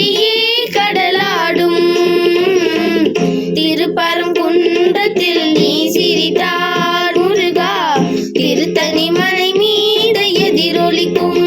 பாடியே கடலாடும். திருப்பரங்குன்றத்தில் நீ சிரித்தால் முருகா திருத்தணி மலை மீது எதிரொலிக்கும்.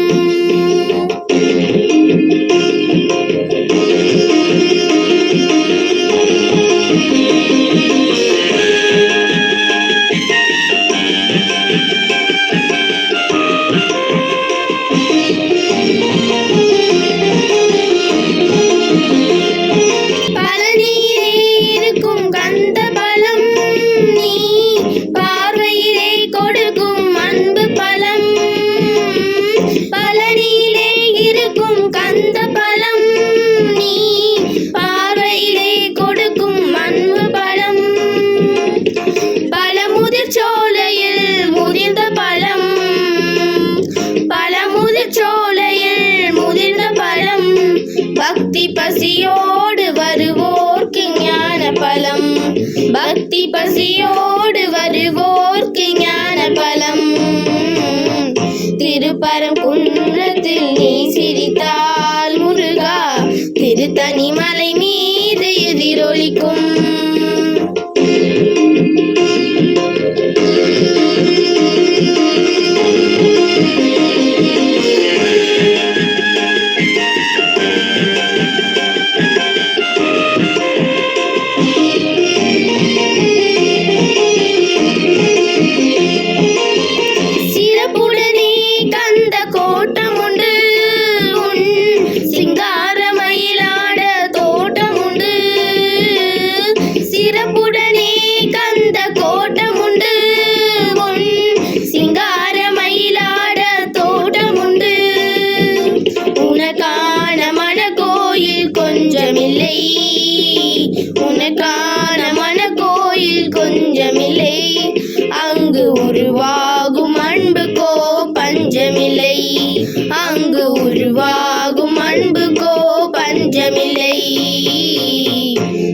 பக்தி பசியோடு வருவோர்க்கு ஞான பலம். பக்தி பசியோடு வருவோர்க்கு ஞான பலம். திருப்பரங்குன்றத்தில் நீ சிரித்தால் முருகா திருத்தணி மலை மீது எதிரொலிக்கும். கொஞ்சமில்லை உனக்கான மனக்கோயில் கொஞ்சமில்லை. அங்கு உருவாகும் அன்புக்கோ பஞ்சமில்லை. அங்கு உருவாகும் அன்புக்கோ பஞ்சமில்லை.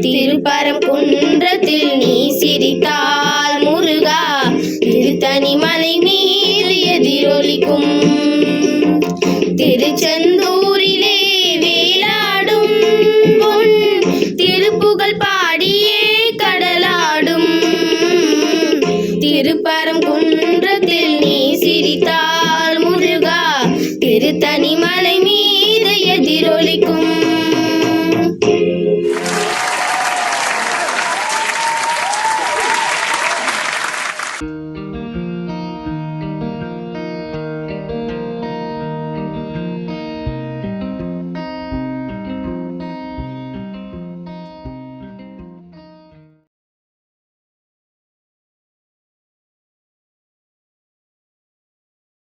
திருப்பரங்குன்றத்தில் நீ சிரித்தால் முருகா திருத்தணி மலை மீது எதிரொலிக்கும். திருச்செந்தூரிலே வேலாடும் பொன் திருப்புகழ் பாடியே கடலாடும். திருப்பரங்குன்றத்தில் நீ சிரித்தால் முருகா திருத்தணி மலை மீது எதிரொலிக்கும்.